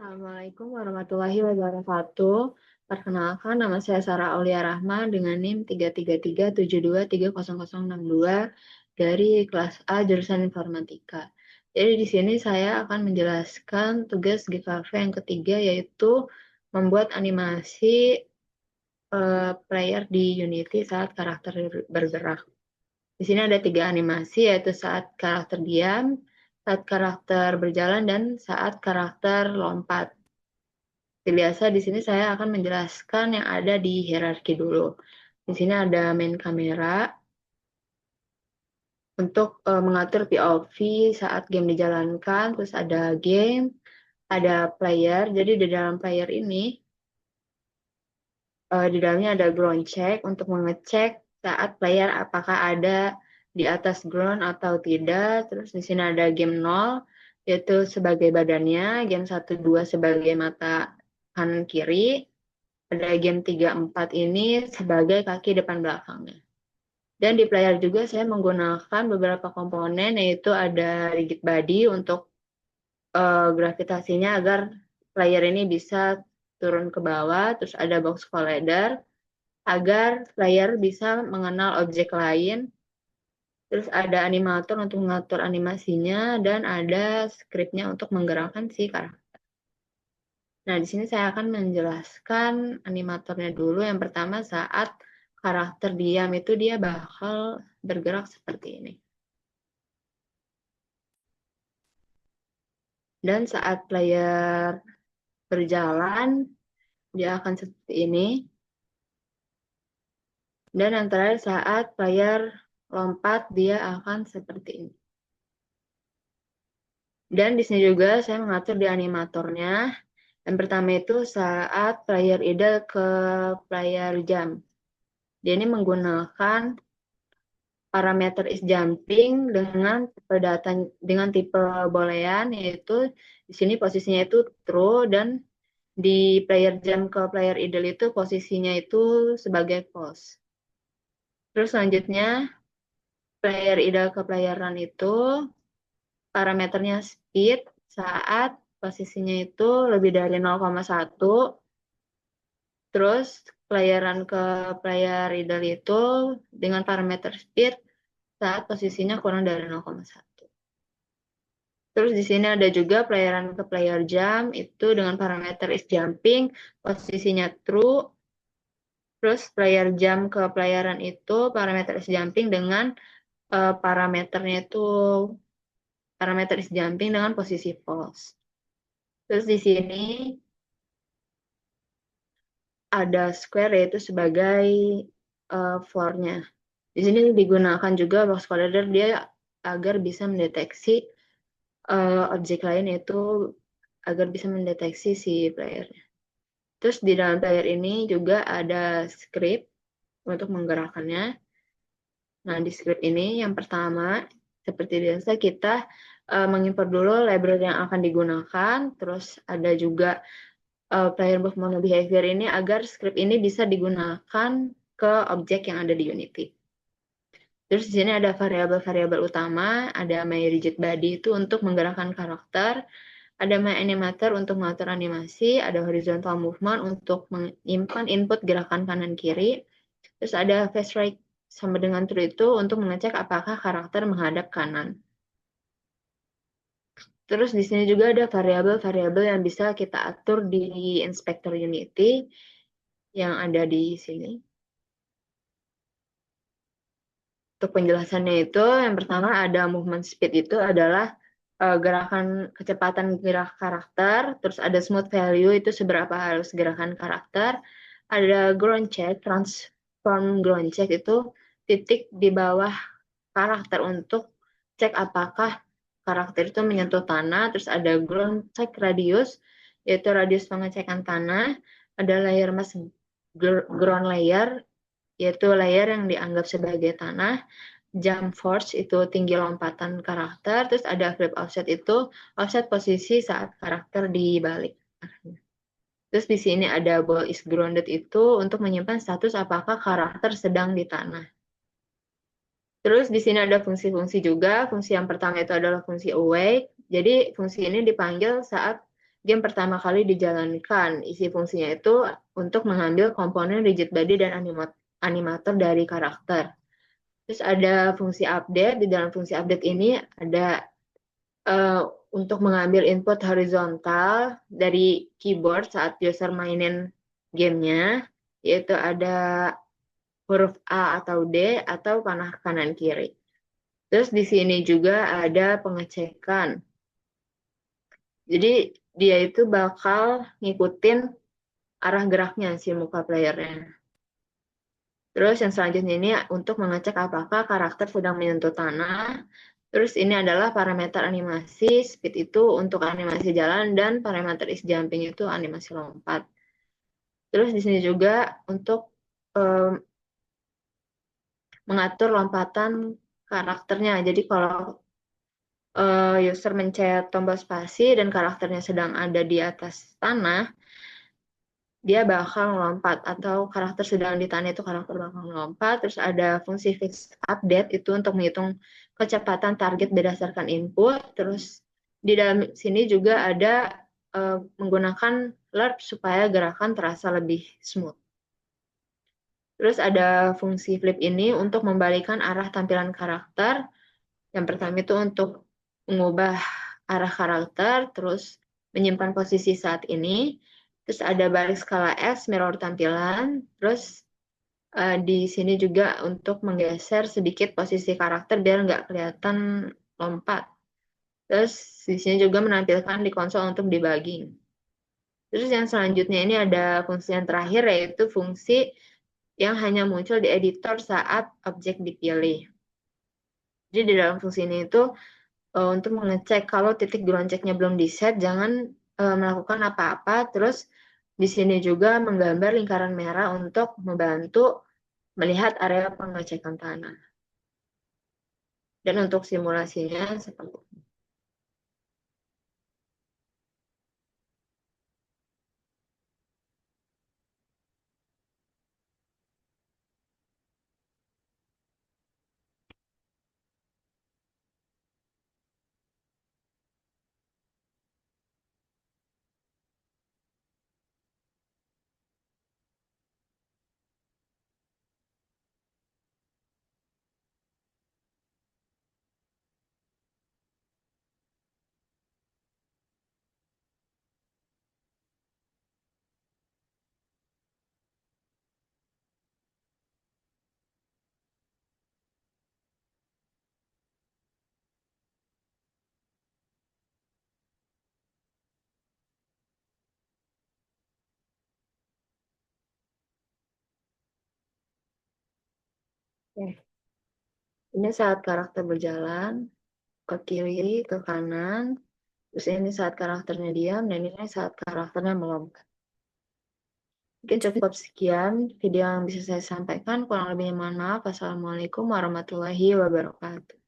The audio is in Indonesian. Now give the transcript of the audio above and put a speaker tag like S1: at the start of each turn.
S1: Assalamualaikum warahmatullahi wabarakatuh. Perkenalkan, nama saya Sarah Aulia Rahma dengan NIM 33372323062 dari kelas A jurusan Informatika. Jadi di sini saya akan menjelaskan tugas GKV yang ketiga, yaitu membuat animasi player di Unity saat karakter bergerak. Di sini ada 3 animasi, yaitu saat karakter diam, saat karakter berjalan, dan saat karakter lompat. Seperti biasa, di sini saya akan menjelaskan yang ada di hierarki dulu. Di sini ada main kamera untuk mengatur POV saat game dijalankan, terus ada game, ada player. Jadi di dalam player ini, di dalamnya ada ground check untuk mengecek saat player apakah ada di atas ground atau tidak. Terus di sini ada game 0, yaitu sebagai badannya, game 1, 2 sebagai mata kanan kiri. Ada game 3, 4 ini sebagai kaki depan belakangnya. Dan di player juga saya menggunakan beberapa komponen, yaitu ada rigid body untuk gravitasinya agar player ini bisa turun ke bawah, terus ada box collider agar player bisa mengenal objek lain, terus ada animator untuk mengatur animasinya, dan ada scriptnya untuk menggerakkan si karakter. Nah, di sini saya akan menjelaskan animatornya dulu. Yang pertama, saat karakter diam itu dia bakal bergerak seperti ini. Dan saat player berjalan, dia akan seperti ini. Dan yang terakhir, saat player lompat, dia akan seperti ini. Dan di sini juga saya mengatur di animatornya. Yang pertama itu saat player idle ke player jump. Dia ini menggunakan parameter is jumping dengan tipe boolean, yaitu di sini posisinya itu true, dan di player jump ke player idle itu posisinya itu sebagai false. Terus selanjutnya player idle ke player run itu parameternya speed saat posisinya itu lebih dari 0,1. Terus player run ke player idle itu dengan parameter speed saat posisinya kurang dari 0,1. Terus di sini ada juga playeran ke player jump itu dengan parameter is jumping, posisinya true. Terus player jump ke playeran itu parameter is jumping dengan parameternya itu parameter is jumping dengan posisi false. Terus di sini ada square, yaitu sebagai floor-nya. Di sini digunakan juga box collider dia agar bisa mendeteksi objek lain, yaitu agar bisa mendeteksi si playernya. Terus di dalam player ini juga ada script untuk menggerakkannya. Nah, di script ini yang pertama, seperti biasa kita mengimport dulu library yang akan digunakan. Terus ada juga player movement behavior ini agar script ini bisa digunakan ke objek yang ada di Unity. Terus di sini ada variabel-variabel utama, ada my rigid body itu untuk menggerakkan karakter, ada my animator untuk mengatur animasi, ada horizontal movement untuk menyimpan input gerakan kanan kiri, terus ada face right sama dengan true itu untuk mengecek apakah karakter menghadap kanan. Terus di sini juga ada variabel-variabel yang bisa kita atur di inspektor Unity yang ada di sini. Untuk penjelasannya itu, yang pertama ada movement speed, itu adalah gerakan kecepatan gerak karakter, terus ada smooth value itu seberapa halus gerakan karakter, ada ground check, transform ground check itu titik di bawah karakter untuk cek apakah karakter itu menyentuh tanah, terus ada ground check radius, yaitu radius pengecekan tanah, ada layer mask ground layer, yaitu layer yang dianggap sebagai tanah, jump force itu tinggi lompatan karakter, terus ada flip offset itu offset posisi saat karakter dibalik. Terus di sini ada ball is grounded itu untuk menyimpan status apakah karakter sedang di tanah. Terus di sini ada fungsi-fungsi juga. Fungsi yang pertama itu adalah fungsi awake. Jadi fungsi ini dipanggil saat game pertama kali dijalankan. Isi fungsinya itu untuk mengambil komponen rigid body dan animator dari karakter. Terus ada fungsi update. Di dalam fungsi update ini ada uh, untuk mengambil input horizontal dari keyboard saat user mainin gamenya, yaitu ada huruf A atau D atau panah kanan kiri. Terus di sini juga ada pengecekan. Jadi dia itu bakal ngikutin arah geraknya si muka playernya. Terus yang selanjutnya ini untuk mengecek apakah karakter sedang menyentuh tanah. Terus ini adalah parameter animasi, speed itu untuk animasi jalan, dan parameter is jumping itu animasi lompat. Terus di sini juga untuk mengatur lompatan karakternya. Jadi kalau user mencet tombol spasi dan karakternya sedang ada di atas tanah, dia bakal melompat, atau karakter sedang di tanah itu karakter bakal melompat. Terus ada fungsi fixed update itu untuk menghitung kecepatan target berdasarkan input. Terus di dalam sini juga ada menggunakan LERP supaya gerakan terasa lebih smooth. Terus ada fungsi flip ini untuk membalikan arah tampilan karakter. Yang pertama itu untuk mengubah arah karakter, terus menyimpan posisi saat ini. Terus ada balik skala S, mirror tampilan. Terus di sini juga untuk menggeser sedikit posisi karakter biar nggak kelihatan lompat. Terus di sini juga menampilkan di konsol untuk debugging. Terus yang selanjutnya ini ada fungsi yang terakhir, yaitu fungsi yang hanya muncul di editor saat objek dipilih. Jadi di dalam fungsi ini itu untuk mengecek kalau titik geloncengnya belum di-set, jangan melakukan apa-apa. Terus di sini juga menggambar lingkaran merah untuk membantu melihat area pengecekan tanah. Dan untuk simulasinya seperti ini. Oke. Ini saat karakter berjalan ke kiri, ke kanan. Terus ini saat karakternya diam, dan ini saat karakternya melompat. Mungkin cukup sekian video yang bisa saya sampaikan. Kurang lebihnya mohon maaf. Wassalamualaikum warahmatullahi wabarakatuh.